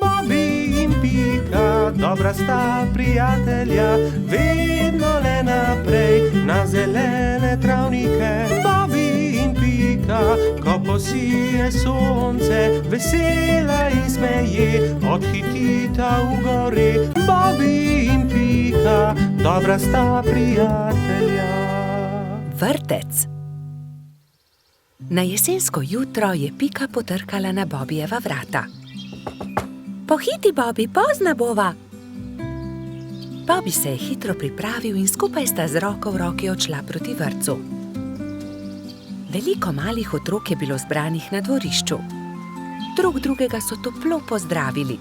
Bobby in Pika, dobra sta prijatelja, vedno le naprej na zelene travnike. Bobby in Pika, ko posije sonce, vesela in smeje, odhitita v gori. Bobby in Pika, dobra sta prijatelja. Vrtec. Na jesensko jutro je Pika potrkala na Bobijeva vrata. Pohiti, Bobby, pozna bova. Bobby se je hitro pripravil in skupaj sta z roko v roki odšla proti vrtcu. Veliko malih otrok je bilo zbranih na dvorišču. Drug drugega so toplo pozdravili.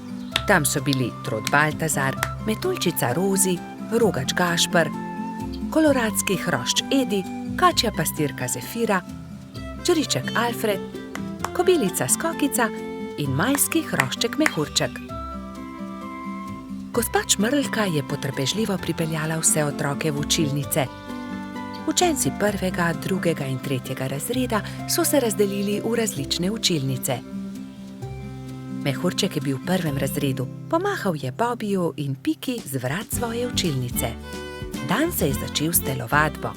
Tam so bili Trod Baltazar, metuljčica Rozi, rogač Gašper, koloradski hrošč Edi, kačja pastirka Zefira, čriček Alfred, kobilica Skokica in majski hrošček Mehurček. Gospa Čmrlka je potrpežljivo pripeljala vse otroke v učilnice. Učenci 1., 2. in 3. razreda so se razdelili v različne učilnice. Mehurček je bil v 1. razredu, pomahal je Bobiju in Piki z vrat svoje učilnice. Dan se je začel s telovadbo.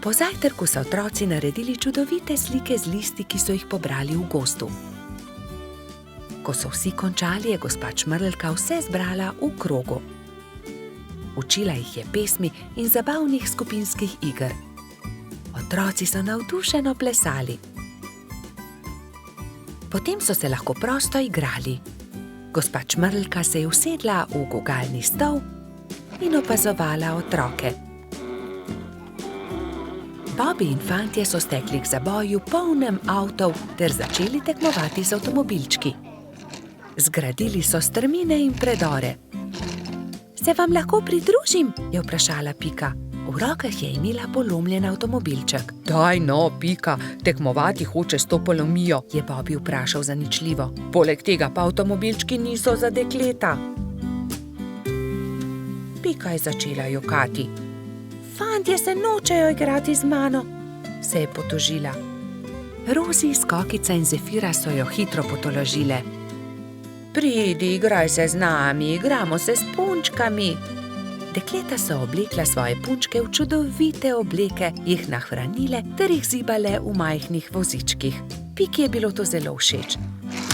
Po zajtrku so otroci naredili čudovite slike z listi, ki so jih pobrali v gozdu. Ko so vsi končali, je gospa Čmrlka vse zbrala v krogu. Učila jih je pesmi in zabavnih skupinskih iger. Otroci so navdušeno plesali. Potem so se lahko prosto igrali. Gospa Čmrlka se je usedla v gugalni stol in opazovala otroke. Bobby in fantje so stekli k zaboju polnem avtov ter začeli tekmovati z avtomobilčki. Zgradili so strmine in predore. Se vam lahko pridružim? Je vprašala Pika. V rokah je imela polomljen avtomobilček. Daj no, Pika, tekmovati hoče s to polomijo, je Bobby vprašal zaničljivo. Poleg tega pa avtomobilčki niso za dekleta. Pika je začela jokati. Fantje se nočejo igrati z mano, se je potožila. Rozi, Skokica in Zefira so jo hitro potolažile. Pridi, igraj se z nami, igramo se s punčkami. Dekleta so oblekla svoje punčke v čudovite obleke, jih nahranile ter jih zibale v majhnih vozičkih. Piki je bilo to zelo všeč.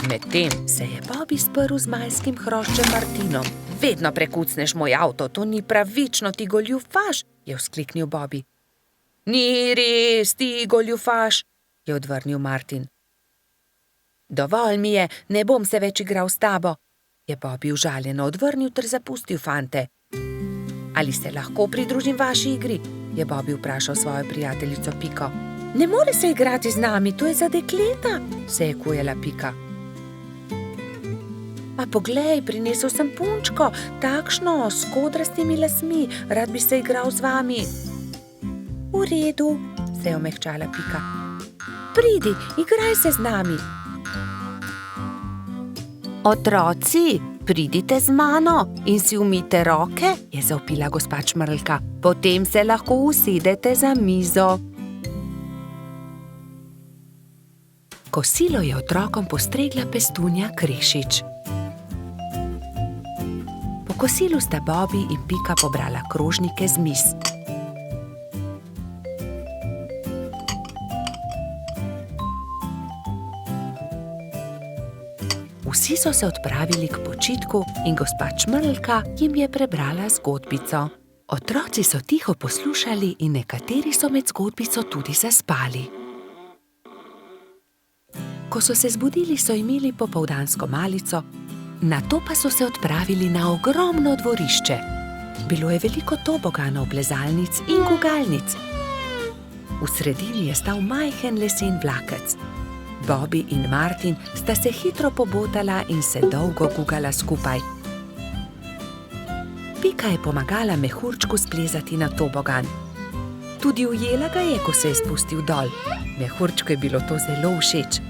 Medtem se je Bobby sprl z majskim hroščem Martinom. Vedno prekucneš moj avto, to ni pravično, ti goljufaš, je vzkliknil Bobby. Ni res, ti goljufaš, je odvrnil Martin. Dovolj mi je, ne bom se več igral s tabo, je Bobby užaljeno odvrnil ter zapustil fante. Ali se lahko pridružim vaši igri, je Bobby vprašal svojo prijateljico Piko. Ne more se igrati z nami, to je za dekleta, se je kujala Pika. A poglej, prinesel sem punčko, takšno, s kodrastimi lasmi, rad bi se igral z vami. V redu, se je omehčala Pika. Pridi, igraj se z nami. Otroci, pridite z mano in si umijte roke, je zavpila gospa Čmrlka. Potem se lahko usedete za mizo. Kosilo je otrokom postregla pestunja Krešič. Po kosilu sta Bobby in Pika pobrala krožnike z miz. Vsi so se odpravili k počitku in gospa Čmrlka jim je prebrala zgodbico. Otroci so tiho poslušali in nekateri so med zgodbico tudi zaspali. Ko so se zbudili, so imeli popoldansko malico, nato pa so se odpravili na ogromno dvorišče. Bilo je veliko toboganov, plezalnic in gugalnic. V sredini je stal majhen lesen vlakec. Bobby in Martin sta se hitro pobotala in se dolgo gugala skupaj. Pika je pomagala Mehurčku splezati na tobogan. Tudi ujela ga je, ko se je spustil dol. Mehurčku je bilo to zelo všeč.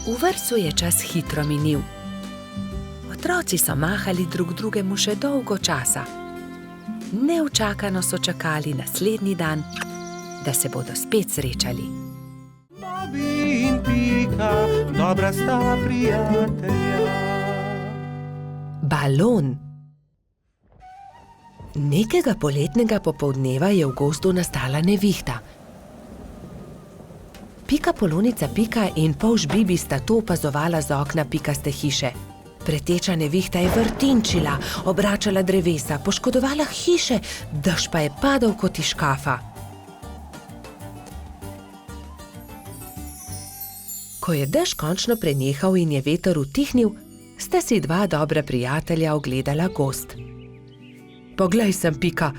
V vrtcu je čas hitro minil. Otroci so mahali drug drugemu še dolgo časa. Neučakano so čakali naslednji dan, da se bodo spet srečali. Pika, dobra sta prijatelja. Balon. Nekega poletnega popoldneva je v gozdu nastala nevihta. Pika Polonica Pika in polž Bibi sta to opazovala z okna pikaste hiše. Preteča nevihta je vrtinčila, obračala drevesa, poškodovala hiše, dež pa je padal kot iz škafa. Ko je dež končno prenehal in je veter utihnil, sta si dva dobra prijatelja ogledala gozd. Poglej sem, Pika,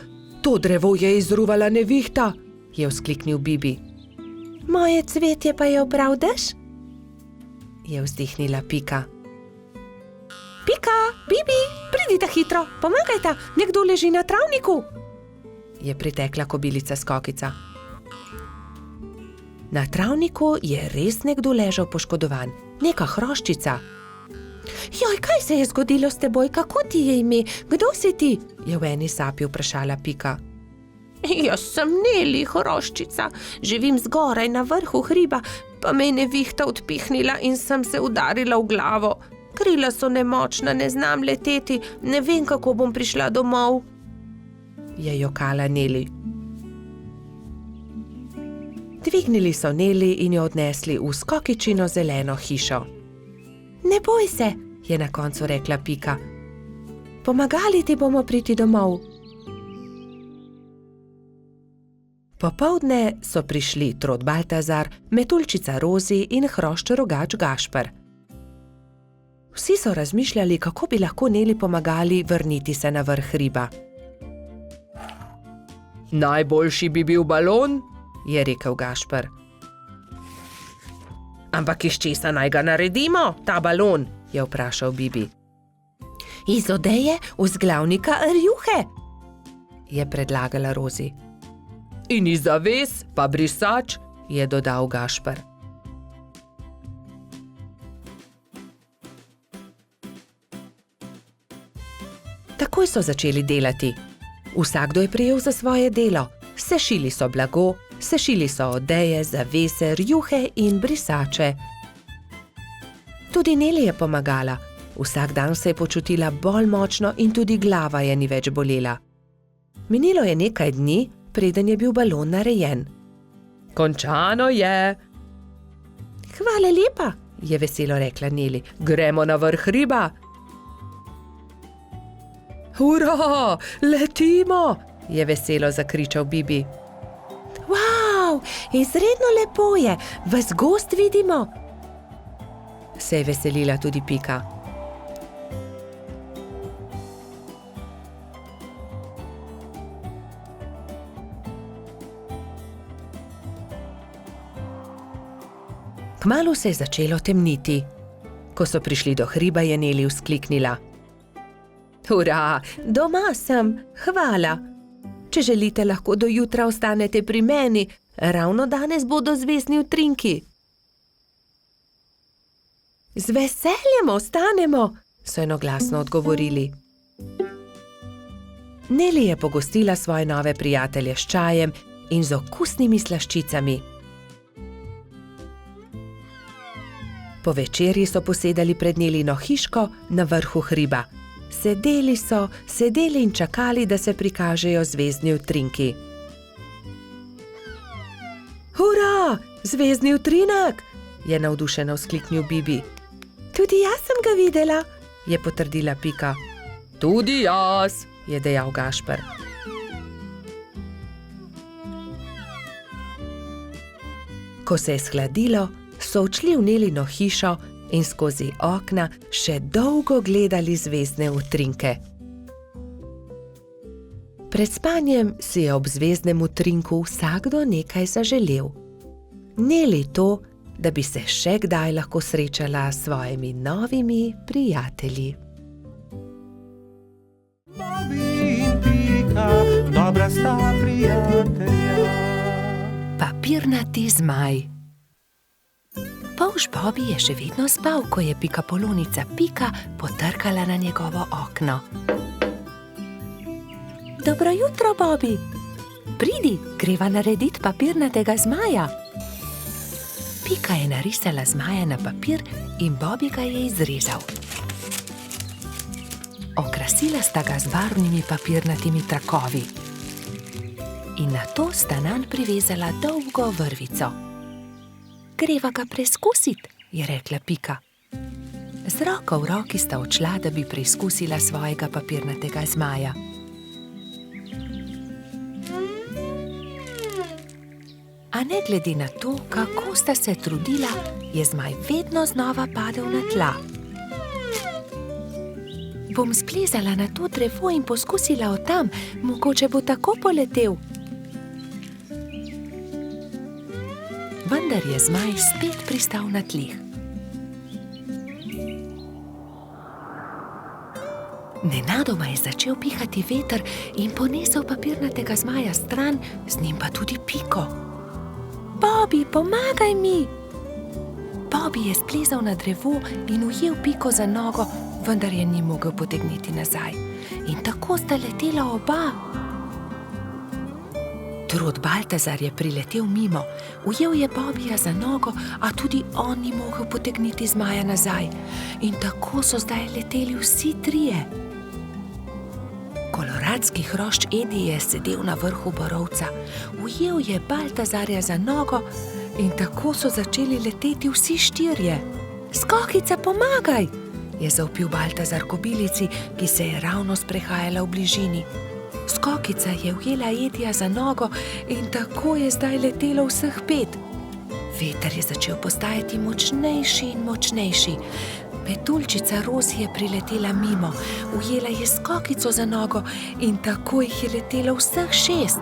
to drevo je izruvala nevihta, je vzkliknil Bibi. Moje cvetje pa je obral dež, je vzdihnila Pika. Pika, Bibi, pridite hitro, pomagajta, nekdo leži na travniku, je pritekla kobilica Skokica. Na travniku je res nekdo ležal poškodovan, neka hroščica. Joj, kaj se je zgodilo s teboj, kako ti je ime, kdo si ti? Je v eni sapi vprašala Pika. Jaz sem Neli, hroščica, živim zgoraj na vrhu hriba, pa me je nevihta odpihnila in sem se udarila v glavo. Krila so nemočna, ne znam leteti, ne vem, kako bom prišla domov, je jokala Neli. Dvignili so Neli in jo odnesli v Skokičino zeleno hišo. Ne boj se, je na koncu rekla Pika. Pomagali ti bomo priti domov. Popoldne so prišli Trod Baltazar, Metuljčica Rozi in hrošč rogač Gašper. Vsi so razmišljali, kako bi lahko Neli pomagali vrniti se na vrh hriba. Najboljši bi bil balon, je rekel Gašper. Ampak iz česa naj ga naredimo, ta balon, je vprašal Bibi. Iz odeje vzglavnika rjuhe, je predlagala Rozi. In iz zaves pa brisač, je dodal Gašper. Takoj so začeli delati. Vsakdo je prijel za svoje delo. Sešili so blago, sešili so odeje, zavese, rjuhe in brisače. Tudi Neli je pomagala. Vsak dan se je počutila bolj močno in tudi glava je ni več bolela. Minilo je nekaj dni, preden je bil balon narejen. Končano je. Hvala lepa, je veselo rekla Neli. Gremo na vrh hriba. Hurra, letimo, je veselo zakričal Bibi. Wow, izredno lepo je, ves gozd vidimo, se je veselila tudi Pika. Kmalu se je začelo temniti. Ko so prišli do hriba, je Neli vzkliknila. Hurra, doma sem, hvala. Če želite, lahko do jutra ostanete pri meni, ravno danes bodo zvezdni utrinki. Z veseljem ostanemo, so enoglasno odgovorili. Neli je pogostila svoje nove prijatelje s čajem in z okusnimi slaščicami. Po večerji so posedali pred Nelino hiško na vrhu hriba. Sedeli in čakali, da se prikažejo zvezdni utrinki. Hurra, zvezdni utrinek, je navdušeno vzkliknil Bibi. Tudi jaz sem ga videla, je potrdila Pika. Tudi jaz, je dejal Gašper. Ko se je shladilo, so odšli v Nelino hišo in skozi okna še dolgo gledali zvezdne utrinke. Pred spanjem si je ob zvezdnem utrinku vsakdo nekaj zaželel. Neli to, da bi se še kdaj lahko srečala s svojimi novimi prijatelji. Bobby in Pika, dobra sta prijatelja. Papirnati zmaj. Polž Bobby je še vedno spal, ko je Pika Polonica Pika potrkala na njegovo okno. Dobro jutro, Bobby. Pridi, greva narediti papirnatega zmaja. Pika je narisala zmaja na papir in Bobby ga je izrezal. Okrasila sta ga z barvnimi papirnatimi trakovi. In nato sta nanj privezala dolgo vrvico. Greva ga preizkusit, je rekla Pika. Z roko v roki sta odšla, da bi preizkusila svojega papirnatega zmaja. A ne glede na to, kako sta se trudila, je zmaj vedno znova padel na tla. Bom splezala na to drevo in poskusila od tam, mogoče bo tako poletel. Vendar je zmaj spet pristal na tleh. Nenadoma je začel pihati veter in ponesel papirnatega zmaja stran, z njim pa tudi Piko. Bobby, pomagaj mi! Bobby je splezal na drevo in ujel Piko za nogo, vendar je ni mogel potegniti nazaj. In tako sta letela oba. Trud Baltazar je priletel mimo, ujel je Bobbyja za nogo, a tudi on ni mogel potegniti zmaja nazaj. In tako so zdaj leteli vsi trije. Koloradski hrošč Edi je sedel na vrhu borovca, ujel je Baltazarja za nogo in tako so začeli leteti vsi štirje. Skokica, pomagaj! Je zavpil Baltazar kobilici, ki se je ravno sprehajala v bližini. Skokica je ujela Edija za nogo in tako je zdaj letelo vseh 5. Veter je začel postajati močnejši in močnejši. Petuljčica Rozi je priletela mimo, ujela je Skokico za nogo in tako jih je letelo vseh 6.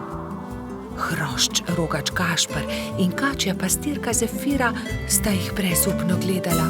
Hrošč Rogač Gašper in kačja pastirka Zefira sta jih brezupno gledala.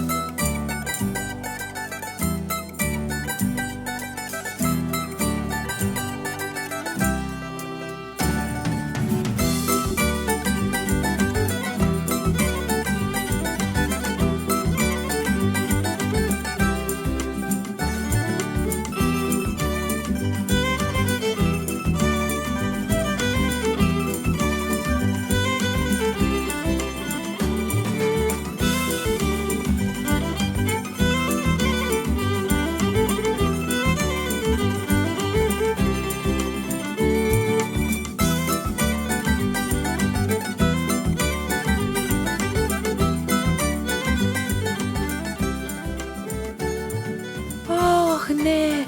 Ne,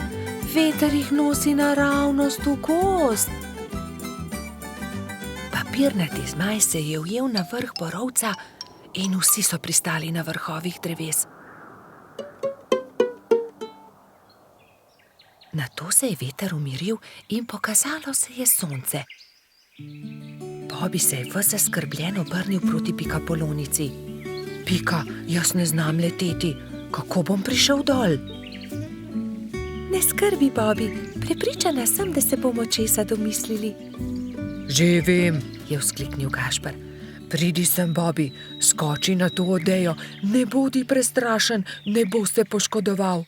veter jih nosi naravnost v gozd. Papirnati zmaj se je ujel na vrh borovca in vsi so pristali na vrhovih dreves. Nato se je veter umiril in pokazalo se je sonce. Bobby se je ves zaskrbljen obrnil proti pikapolonici. Pika, jaz ne znam leteti, kako bom prišel dol? Ne skrbi, Bobby, prepričana sem, da se bomo česa domislili. Že vem, je vzkliknil Gašper. Pridi sem, Bobby, skoči na to odejo, ne bodi prestrašen, ne bo se poškodoval.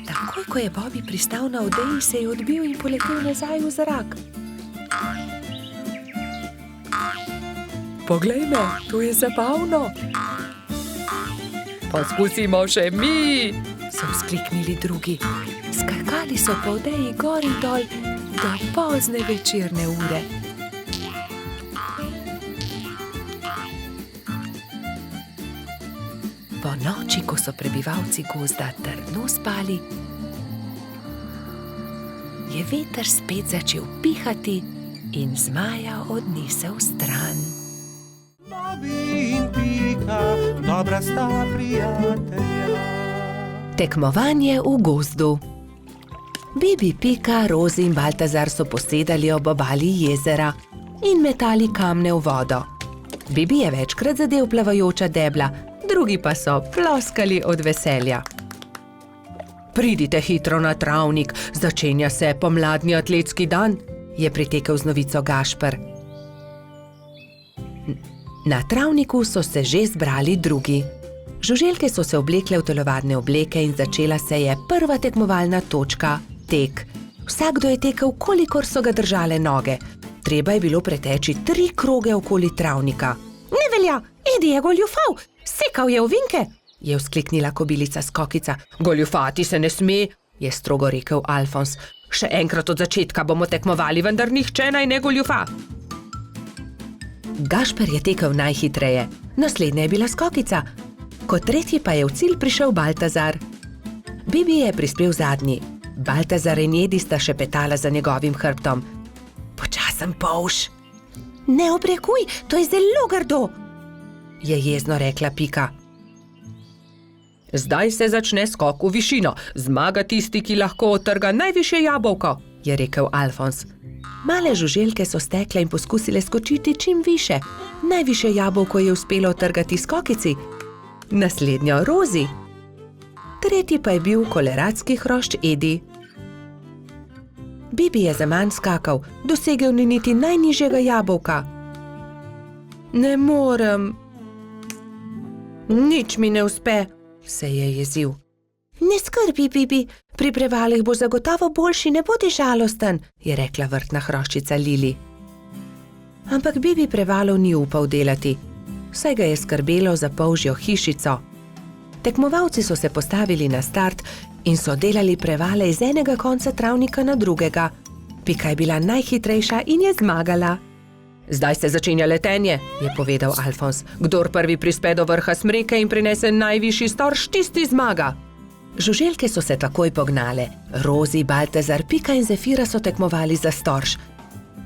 Takoj, ko je Bobby pristal na odeji, se je odbil in poletel nazaj v zrak. Poglej me, to je zabavno. Poskusimo še mi, so vzkliknili drugi. Skakali so po odeji gor in dol do pozne večerne ure. Po noči, ko so prebivalci gozda trdno spali, je veter spet začel pihati in zmaja odnesel stran. Bobby in Pika, dobra sta prijatelja. Tekmovanje v gozdu. Bibi, Pika, Rozi in Baltazar so posedali ob obali jezera in metali kamne v vodo. Bibi je večkrat zadel plavajoča debla, drugi pa so ploskali od veselja. Pridite hitro na travnik, začenja se pomladni atletski dan, je pritekel z novico Gašper. Na travniku so se že zbrali drugi. Žuželke so se oblekle v telovadne obleke in začela se je prva tekmovalna točka, tek. Vsakdo je tekel, kolikor so ga držale noge. Treba je bilo preteči 3 kroge okoli travnika. Ne Cilja, Edi je goljufal, sekal je ovinke, je vzkliknila kobilica Skokica. Goljufati se ne sme, je strogo rekel Alfons. Še enkrat od začetka bomo tekmovali, vendar nihče naj ne goljufa. Gašper je tekel najhitreje, naslednja je bila Skokica, kot tretji pa je v cilj prišel Baltazar. Bibi je prispel zadnji. Baltazar in Edi sta šepetala za njegovim hrbtom. Počasen polž. Ne obrekuj, to je zelo grdo, je jezno rekla Pika. Zdaj se začne skok v višino. Zmaga tisti, ki lahko odtrga najvišje jabolko, je rekel Alfons. Male žuželke so stekle in poskusile skočiti čim više. Najvišje jabolko je uspelo odtrgati Skokici, naslednjo Rozi. Tretji pa je bil koleradski hrošč Edi. Bibi je zaman skakal, dosegel ni niti najnižjega jabolka. Ne morem. Nič mi ne uspe, se je jezil. Ne skrbi, Bibi, pri prevalih boš zagotovo boljši, ne bodi žalosten, je rekla vrtna hroščica Lili. Ampak Bibi prevalov ni upal delati, saj ga je skrbelo za polžjo hišico. Tekmovalci so se postavili na start in so delali prevale iz enega konca travnika na drugega. Pika je bila najhitrejša in je zmagala. Zdaj se začenja letenje, je povedal Alfons. Kdor prvi prispe do vrha smreke in prinese najvišji storž, tisti zmaga. Žuželke so se takoj pognale. Rozi, Baltazar, Pika in Zefira so tekmovali za storž.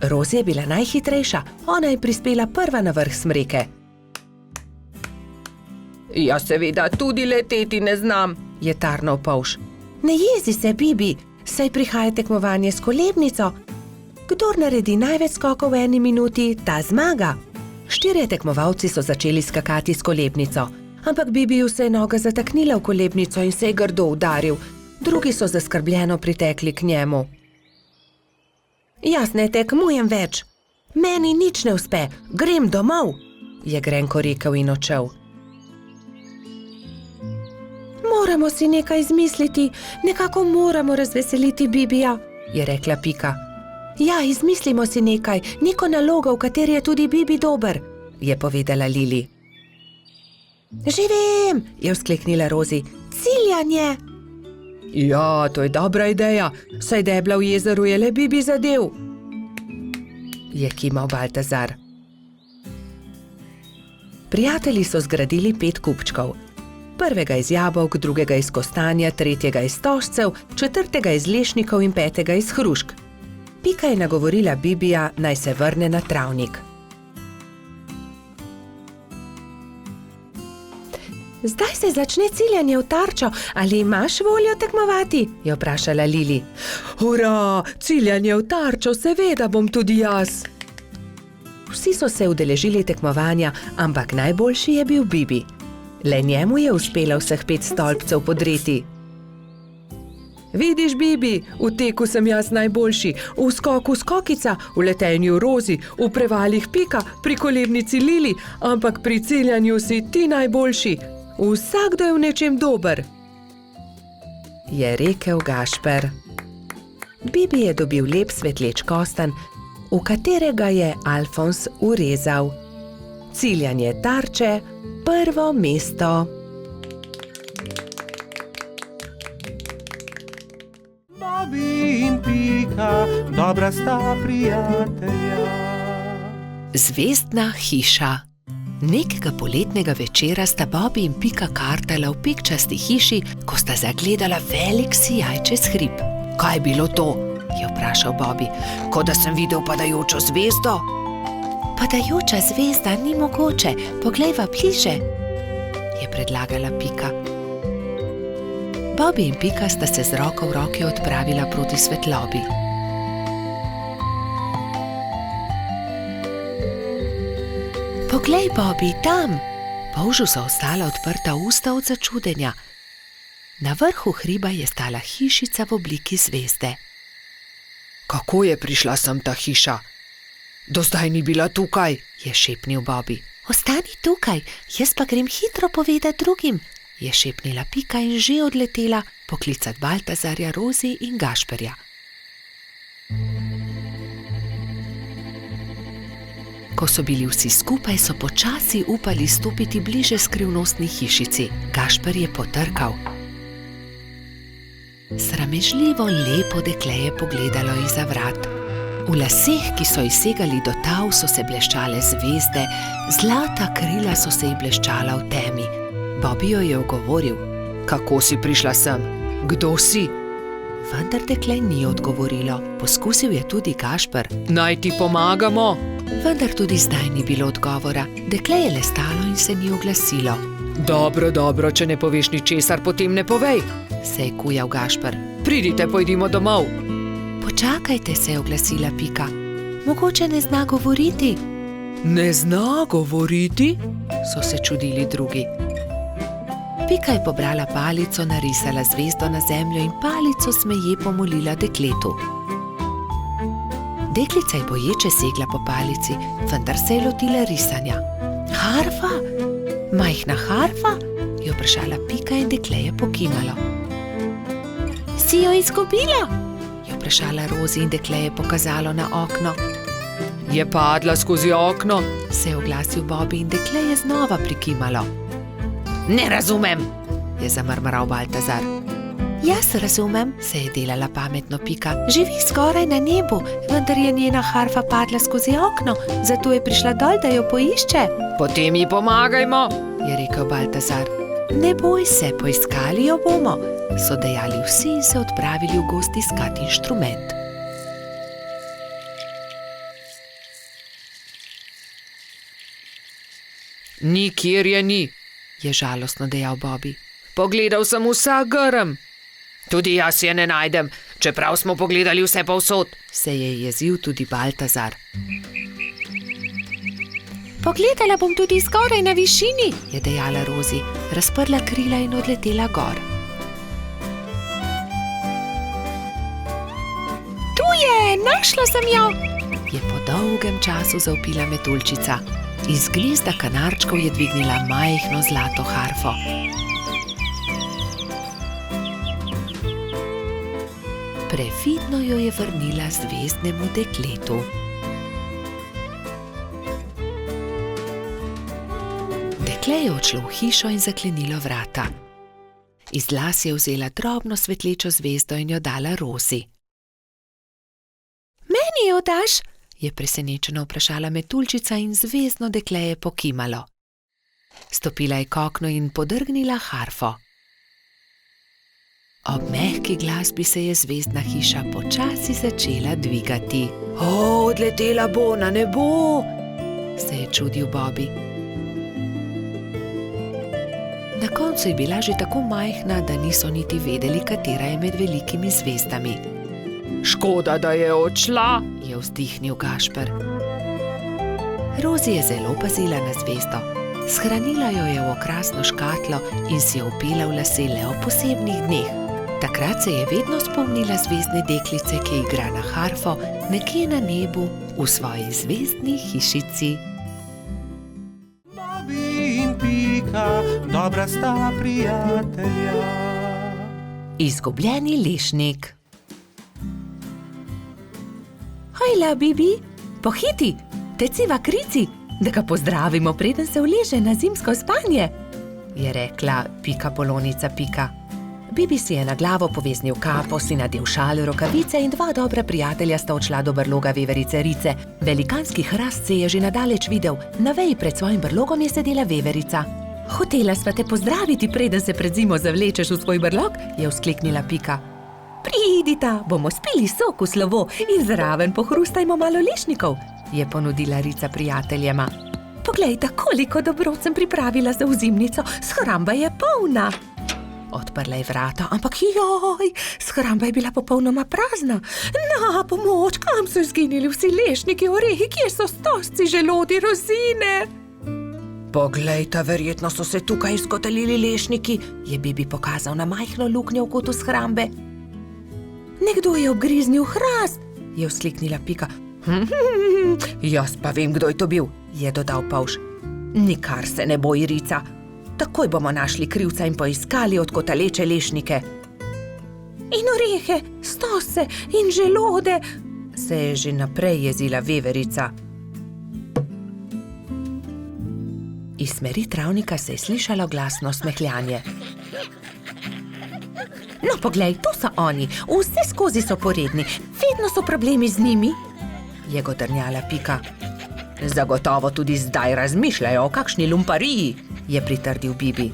Rozi je bila najhitrejša, ona je prispela prva na vrh smreke. Jaz seveda tudi leteti ne znam, je tarnal polž. Ne jezi se, Bibi, saj prihaja tekmovanje s kolebnico. Kdor naredi največ skokov v 1 minuti, ta zmaga. 4 tekmovalci so začeli skakati s kolebnico, ampak Bibiju se je noga zataknila v kolebnico in se je grdo udaril. Drugi so zaskrbljeno pritekli k njemu. Jaz ne tekmujem več. Meni nič ne uspe, grem domov, je grenko rekel in odšel. Moramo si nekaj izmisliti, nekako moramo razveseliti Bibija, je rekla Pika. Ja, izmislimo si nekaj, neko nalogo, v kateri je tudi Bibi dober, je povedala Lili. Že vem, je vzkliknila Rozi, ciljanje. Ja, to je dobra ideja, saj debla v jezeru je le Bibi zadev, je kimal Baltazar. Prijatelji so zgradili 5 kupčkov. Prvega iz jabolk, drugega iz kostanja, tretjega iz stožcev, četrtega iz lešnikov in 5. iz hrušk. Pika je nagovorila Bibija, naj se vrne na travnik. Zdaj se začne ciljanje v tarčo, ali imaš voljo tekmovati? Je vprašala Lili. Hurra, ciljanje v tarčo, seveda bom tudi jaz. Vsi so se udeležili tekmovanja, ampak najboljši je bil Bibi. Le njemu je uspelo vseh 5 stolpcev podreti. Vidiš, Bibi, v teku sem jaz najboljši, v skoku Skokica, v letenju Rozi, v prevalih Pika, pri kolebnici Lili, ampak pri ciljanju si ti najboljši. Vsakdo je v nečem dober, je rekel Gašper. Bibi je dobil lep svetleč kostanj, v katerega je Alfons urezal. Ciljanje tarče, prvo mesto. Bobi in Pika, dobra sta prijatelja. Zvezdna hiša. Nekega poletnega večera sta Bobi in Pika kartala v pikčasti hiši, ko sta zagledala velik sijaj čez hrib. Kaj je bilo to? Je vprašal Bobi. Kot da sem videl padajočo zvezdo. Padajoča zvezda ni mogoče, poglejva bliže, je predlagala Pika. Bobi in Pika sta se z roko v roki odpravila proti svetlobi. Poglej, Bobi, tam! Polžu so ostala odprta usta od začudenja. Na vrhu hriba je stala hišica v obliki zvezde. Kako je prišla sem ta hiša? Do zdaj ni bila tukaj, je šepnil Bobi. Ostani tukaj, jaz pa grem hitro povedati drugim, je šepnila Pika in že odletela poklicat Baltazarja, Rozi in Gašperja. Ko so bili vsi skupaj, so počasi upali stopiti bliže skrivnostni hišici. Gašper je potrkal. Sramežljivo lepo dekle je pogledalo izza vrat. V laseh, ki so ji segali do tav, so se bleščale zvezde, zlata krila so se ji bleščala v temi. Bobby jo je ogovoril. Kako si prišla sem? Kdo si? Vendar dekle ni odgovorilo. Poskusil je tudi Gašper. Naj ti pomagamo? Vendar tudi zdaj ni bilo odgovora. Dekle je le stalo in se ni oglasilo. Dobro, če ne poveš ničesar, potem ne povej, se je kujal Gašper. Pridite, pojdimo domov. Počakajte, se je oglasila Pika. Mogoče ne zna govoriti. Ne zna govoriti? So se čudili drugi. Pika je pobrala palico, narisala zvezdo na zemljo in palico smeje pomolila dekletu. Deklica je boječe segla po palici, vendar se je lotila risanja. Harfa? Majhna harfa? Je vprašala Pika in dekle je pokimalo. Si jo izgubila? Je vprašala Rozi in dekle je pokazalo na okno. Je padla skozi okno, se je oglasil Bobby in dekle je znova prikimalo. Ne razumem, je zamrmral Baltazar. Jaz razumem, se je delala pametno Pika. Živi skoraj na nebu, vendar je njena harfa padla skozi okno, zato je prišla dol, da jo poišče. Potem ji pomagajmo, je rekel Baltazar. Ne boj se, poiskali jo bomo, so dejali vsi in se odpravili v gozd iskat inštrument. Nikjer je ni, je žalostno dejal Bobby. Pogledal sem vsak grm. Tudi jaz je ne najdem, čeprav smo pogledali vse povsod, se je jezil tudi Baltazar. Pogledala bom tudi skoraj na višini, je dejala Rozi, razprla krila in odletela gor. Tu je, našla sem jo, je po dolgem času zavpila metuljčica. Iz gnezda kanarčkov je dvignila majhno zlato harfo. Previdno jo je vrnila zvezdnemu dekletu. Dekle je odšlo v hišo in zaklenilo vrata. Iz las je vzela drobno svetlečo zvezdo in jo dala Rozi. Meni jo daš? Je presenečeno vprašala metuljčica in zvezdno dekle je pokimalo. Stopila je k oknu in podrgnila harfo. Ob mehki glasbi se je zvezdna hiša počasi začela dvigati. Odletela bo na nebo, se je čudil Bobby. Na koncu je bila že tako majhna, da niso niti vedeli, katera je med velikimi zvezdami. Škoda, da je odšla, je vzdihnil Gašper. Rozi je zelo pazila na zvezdo. Shranila jo je v okrasno škatlo in si jo vpela v lase le ob posebnih dneh. Takrat se je vedno spomnila zvezdne deklice, ki igra na harfo nekje na nebu v svoji zvezdni hišici. Bobby in Pika, dobra sta prijatelja. Izgubljeni lešnik. Hojla, Bibi, pohiti, teciva krici, da ga pozdravimo, preden se uleže na zimsko spanje, je rekla Pika Polonica Pika. Bibi si je na glavo poveznil kapo, si nadel šal, rokavice in dva dobra prijatelja sta odšla do brloga veverice Rice. Velikanski hrast se je že nadaleč videl, na veji pred svojim brlogom je sedela veverica. Hotela sva te pozdraviti, preden se pred zimo zavlečeš v svoj brlog, je vzkliknila Pika. Pridita, bomo spili sok v slovo in zraven pohrustajmo malo lešnikov, je ponudila Rica prijateljema. Poglejta, koliko dobrot sem pripravila za ozimnico, shramba je polna. Odprla je vrata, ampak joj, shramba je bila popolnoma prazna. Na pomoč, kam so izginili vsi lešniki, orehi, kje so stosci, želodi, rozine? Poglejta, verjetno so se tukaj izkotalili lešniki, je Bibi pokazal na majhno luknjo v kotu shrambe. Nekdo je obgriznil hrast, je vzkliknila Pika. Jaz pa vem, kdo je to bil, je dodal Pavš. Nikar se ne boj, Rica. Takoj bomo našli krivca in poiskali odkotaleče lešnike. In orehe, stose in želode, se je že naprej jezila veverica. Iz smeri travnika se je slišalo glasno smehljanje. No, poglej, to so oni, vse skozi so poredni, vedno so problemi z njimi, je godrnjala Pika. Zagotovo tudi zdaj razmišljajo o kakšni lumpariji, je pritrdil Bibi.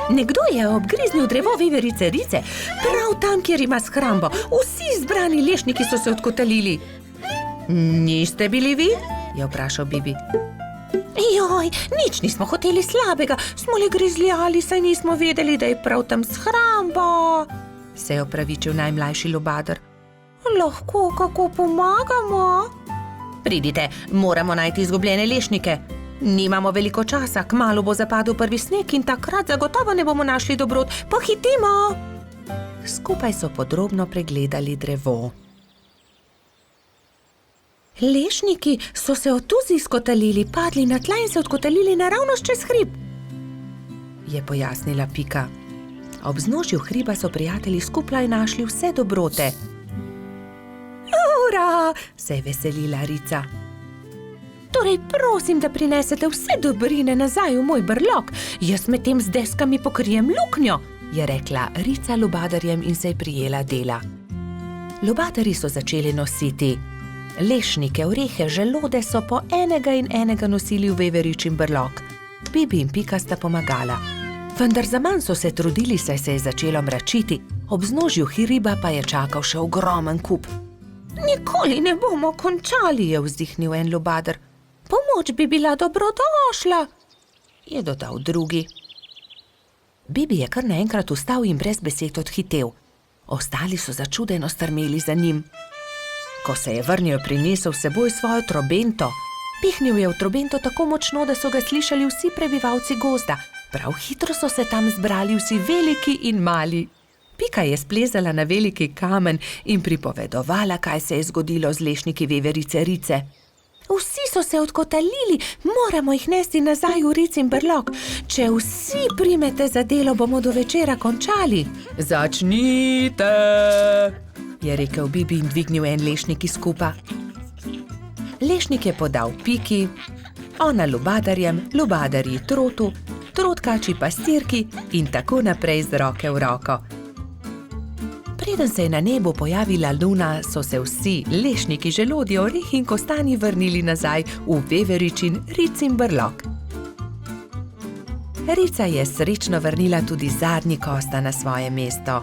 Nekdo je obgriznil drevo veverice Rice, prav tam, kjer ima shrambo. Vsi zbrani lešniki so se odkotalili. Niste bili vi? Je vprašal Bibi. Joj, nič nismo hoteli slabega, smo le grizljali, saj nismo vedeli, da je prav tam shrambo, se je opravičil najmlajši lubadar. Lahko kako pomagamo? Pridite, moramo najti izgubljene lešnike. Nimamo veliko časa, kmalu bo zapadel prvi sneg in takrat zagotovo ne bomo našli dobrot. Pohitimo! Skupaj so podrobno pregledali drevo. Lešniki so se od tuzi skotalili, padli na tla in se odkotalili naravnost čez hrib, je pojasnila Pika. Ob vznožju hriba so prijatelji skupaj našli vse dobrote. Ura! Se je veselila Rica. Torej, prosim, da prinesete vse dobrine nazaj v moj brlog. Jaz med tem z deskami pokrijem luknjo, je rekla Rica lubadarjem in se je prijela dela. Lubadarji so začeli nositi lešnike, orehe, želode so po enega in enega nosili v veveričin brlog. Bibi in Pika sta pomagala. Vendar zaman so se trudili, saj se je začelo mračiti, ob vznožju hriba pa je čakal še ogromen kup. Nikoli ne bomo končali, je vzdihnil en lubadar. Pomoč bi bila dobrodošla, je dodal drugi. Bibi je kar naenkrat vstal in brez besed odhitel. Ostali so začudeno strmeli za njim. Ko se je vrnil, prinesel s seboj svojo trobento. Pihnil je v trobento tako močno, da so ga slišali vsi prebivalci gozda. Prav hitro so se tam zbrali vsi veliki in mali. Pika je splezala na veliki kamen in pripovedovala, kaj se je zgodilo z lešniki veverice Rice. Vsi so se odkotalili, moramo jih nesti nazaj v Ricin brlog. Če vsi primete za delo, bomo do večera končali. Začnite, je rekel Bibi in dvignil en lešnik iz kupa. Lešnik je podal Piki, ona lubadarjem, lubadarji trotu, trotkači pastirki in tako naprej z roke v roko. Preden se je na nebu pojavila luna, so se vsi lešniki, želodje, orehi in kostanji vrnili nazaj v veveričin Ricin brlog. Rica je srečno vrnila tudi zadnji kosta na svoje mesto.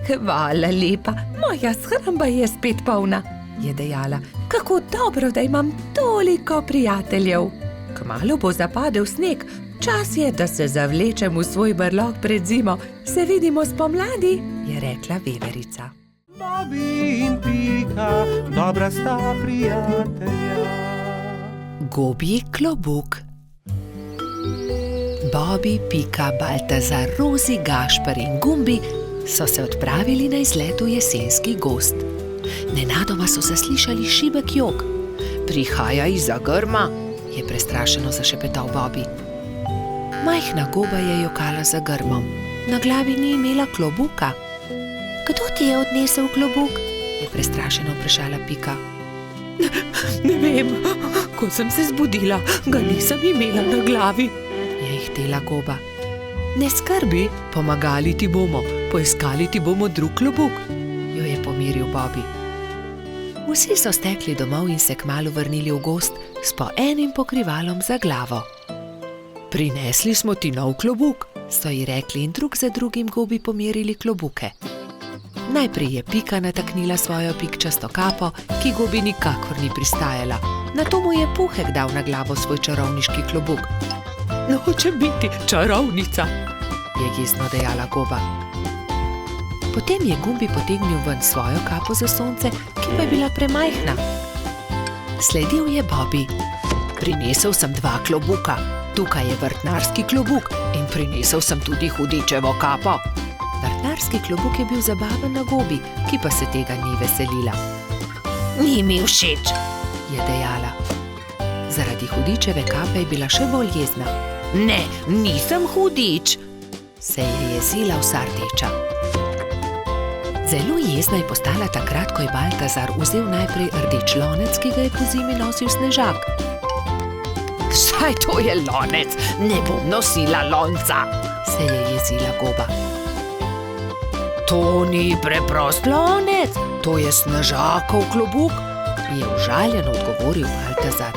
Hvala lepa, moja shramba je spet polna, je dejala. Kako dobro, da imam toliko prijateljev. Kmalu bo zapadel sneg, čas je, da se zavlečem v svoj brlog pred zimo. Se vidimo spomladi, je rekla veverica. Bobi in Pika, dobra sta prijatelja. Gobji klobuk. Bobi, Pika, Baltazar, Rozi, Gašper in Gumbi so se odpravili na izlet v jesenski gozd. Nenadoma so zaslišali šibek jok. Prihaja izza grma, je prestrašeno zašepetal Bobi. Majhna goba je jokala za grmom. Na glavi ni imela klobuka. Kdo ti je odnesel klobuk? Je prestrašeno vprašala Pika. Ne vem, ko sem se zbudila, ga nisem imela na glavi, je ihtela goba. Ne skrbi, pomagali ti bomo, poiskali ti bomo drug klobuk, jo je pomiril Bobi. Vsi so stekli domov in se kmalu vrnili v gozd s po enim pokrivalom za glavo. Prinesli smo ti nov klobuk, so ji rekli in drug za drugim gobi pomerili klobuke. Najprej je Pika nataknila svojo pikčasto kapo, ki gobi nikakor ni pristajala. Nato mu je Puhek dal na glavo svoj čarovniški klobuk. Hočem biti čarovnica, je jezno dejala goba. Potem je Gumbi potegnil ven svojo kapo za sonce, ki pa je bila premajhna. Sledil je Bobi. Prinesel sem 2 klobuka. Tukaj je vrtnarski klobuk in prinesel sem tudi hudičevo kapo. Vrtnarski klobuk je bil zabaven na gobi, ki pa se tega ni veselila. Ni mi všeč, je dejala. Zaradi hudičeve kape je bila še bolj jezna. Ne, nisem hudič, se je jezila vsa rdeča. Zelo jezna je postala takrat, ko je Baltazar vzel najprej rdeč lonec, ki ga je pozimi nosil Snežak. Kaj to je lonec? Ne bom nosila lonca, se je jezila Goba. To ni preprost lonec, to je Snežakov klobuk, je užaljeno odgovoril Baltazar.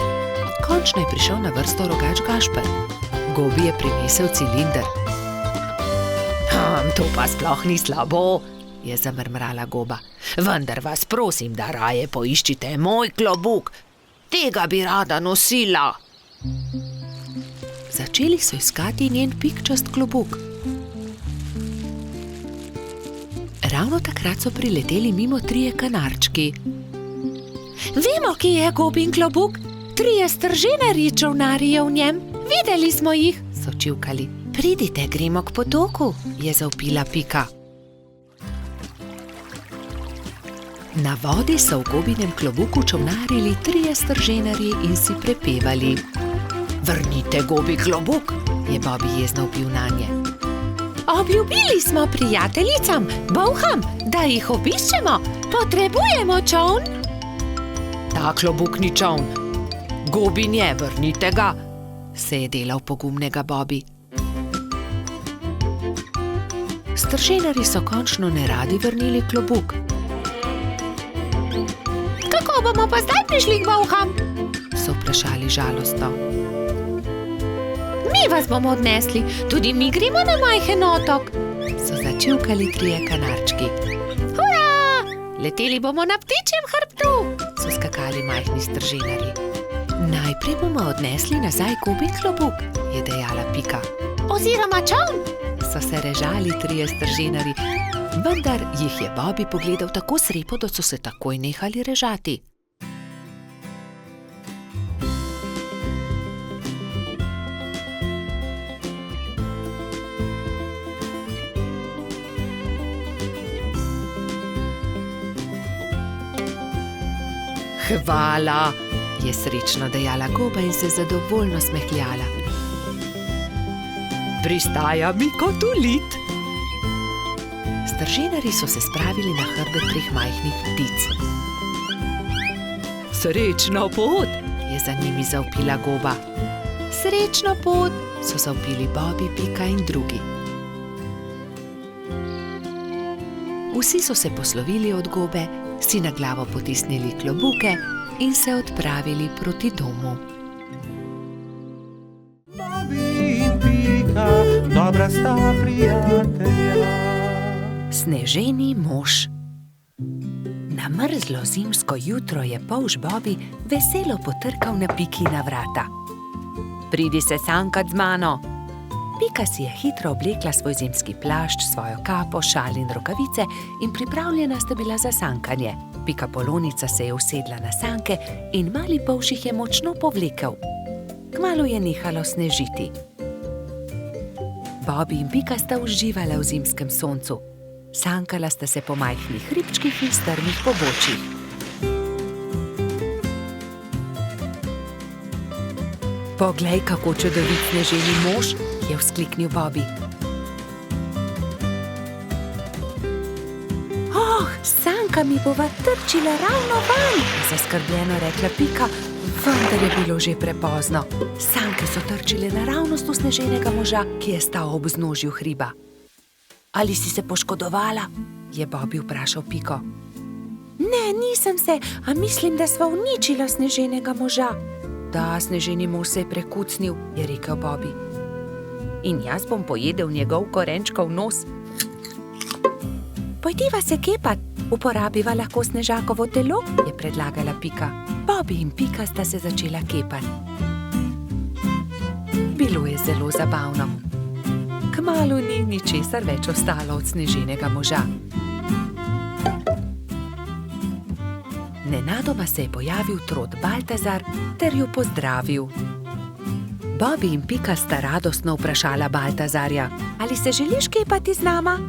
Končno je prišel na vrsto rogač Gašper. Gobi je prinesel cilinder. To pa sploh ni slabo, je zamrmrala Goba. Vendar vas prosim, da raje poiščite moj klobuk. Tega bi rada nosila. Začeli so iskati njen pikčast klobuk. Ravno takrat so prileteli mimo 3 kanarčki. Vemo, kje je Gobin klobuk. 3 strženarji čolnarji je v njem. Videli smo jih, so čivkali. Pridite, gremo k potoku, je zavpila Pika. Na vodi so v Gobinem klobuku čolnarili 3 strženarji in si prepevali. Vrnite Gobi klobuk, je Bobi jezno vpil nanje. Obljubili smo prijateljicam, bolham, da jih obiščemo. Potrebujemo čoln. Ta klobuk ni čoln. Gobin je, vrnite ga, se je delal pogumnega Bobi. Strženarji so končno neradi vrnili klobuk. Kako bomo pa zdaj prišli k bolham? So vprašali žalostno. Mi vas bomo odnesli, tudi mi gremo na majhen otok, so začivkali 3 kanarčki. Hurra! Leteli bomo na ptičjem hrbtu, so skakali majhni strženarji. Najprej bomo odnesli nazaj Gobin klobuk, je dejala Pika. Oziroma čoln, so se režali 3 strženarji, vendar jih je Bobi pogledal tako srepo, da so se takoj nehali režati. Hvala, je srečno dejala Goba in se zadovoljno smehljala. Pristaja mi kot ulit. Strženarji so se spravili na hrbet 3 majhnih ptic. Srečno pot, je za njimi zavpila Goba. Srečno pot, so zavpili Bobi, Pika in drugi. Vsi so se poslovili od Gobe, si na glavo potisnili klobuke in se odpravili proti domu. Bobi in Pika, dobra sta prijatelja. Sneženi mož. Na mrzlo zimsko jutro je polž Bobi veselo potrkal na Pikina vrata. Pridi se sankat z mano. Pika si je hitro oblekla svoj zimski plašč, svojo kapo, šal in rokavice in pripravljena sta bila za sankanje. Pika Polonica se je usedla na sanke in mali polž jih je močno povlekel. Kmalu je nehalo snežiti. Bobi in Pika sta uživala v zimskem soncu. Sankala sta se po majhnih hribčkih in strmih pobočjih. Poglej, kako čudovit sneženi mož, je vzkliknil Bobi. Oh, sanka mi bova trčila ravno van, je zaskrbljeno rekla Pika, vendar je bilo že prepozno. Sanke so trčile naravnost v sneženega moža, ki je stal ob vznožju hriba. Ali si se poškodovala? Je Bobi vprašal Piko. Ne, nisem se, a mislim, da sva uničila sneženega moža. Da, sneženi mož se je prekucnil, je rekel Bobi. In jaz bom pojedel njegov korenčkov nos. Pojdiva se kepat, uporabiva lahko Snežakovo telo, je predlagala Pika. Bobi in Pika sta se začela kepati. Bilo je zelo zabavno. Kmalu ni ničesar več ostalo od sneženega moža. Nenadoma se je pojavil trod Baltazar ter jo pozdravil. Bobi in Pika sta radostno vprašala Baltazarja, ali se želiš kepati z nama?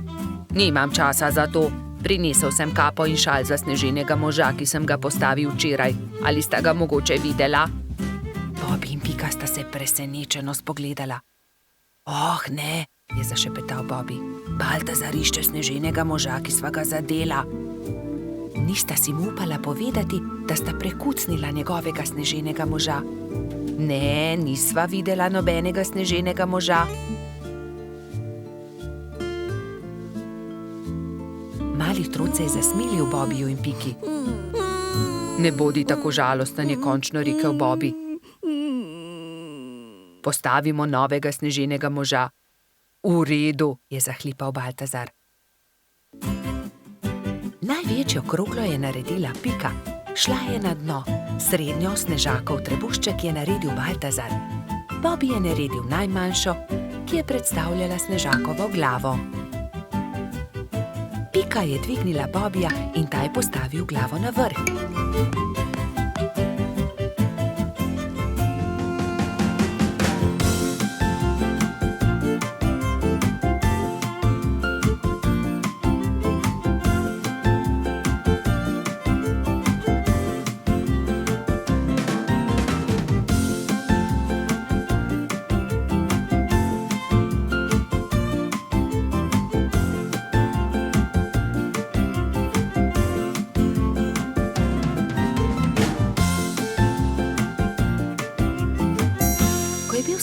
Nimam časa za to. Prinesel sem kapo in šal za sneženega moža, ki sem ga postavil včeraj. Ali sta ga mogoče videla? Bobi in Pika sta se presenečeno spogledala. Oh, ne, je zašepetal Bobi. Baltazar išče sneženega moža, ki sva ga zadela. Nista si mu upala povedati, da sta prekucnila njegovega sneženega moža. Ne, nisva videla nobenega sneženega moža. Mali trud se je zasmilil Bobiju in Piki. Ne bodi tako žalosten, je končno rekel Bobi. Postavimo novega sneženega moža. V redu, je zahlipal Baltazar. Največjo kroglo je naredila Pika. Šla je na dno. Srednjo snežakov trebušček je naredil Baltazar. Bobi je naredil najmanjšo, ki je predstavljala snežakovo glavo. Pika je dvignila Bobija in ta je postavil glavo na vrh.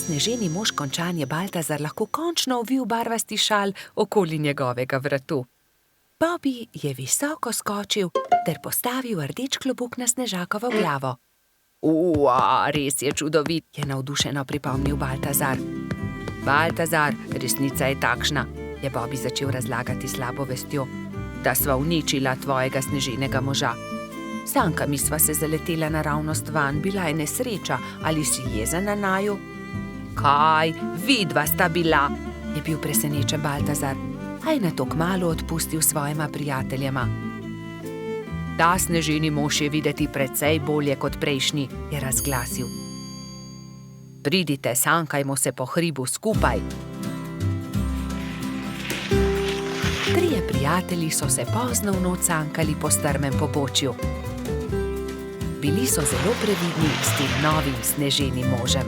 Sneženi mož končan je Baltazar lahko končno ovil barvasti šal okoli njegovega vratu. Bobi je visoko skočil ter postavil rdeč klobuk na snežakovo glavo. Res je čudovit, je navdušeno pripomnil Baltazar. Baltazar, resnica je takšna, je Bobi začel razlagati slabo vestjo, da sva uničila tvojega sneženega moža. Sankami sva se zaletela naravnost vanj, bila je nesreča, ali si jezen na naju? Kaj, vidva sta bila, je bil presenečen Baltazar, a je nato kmalu odpustil svojima prijateljema. Ta sneženi mož je videti precej bolje kot prejšnji, je razglasil. Pridite, sankajmo se po hribu skupaj. Trije prijatelji so se pozno v noč sankali po strmem pobočju. Bili so zelo previdni s tem novim sneženim možem.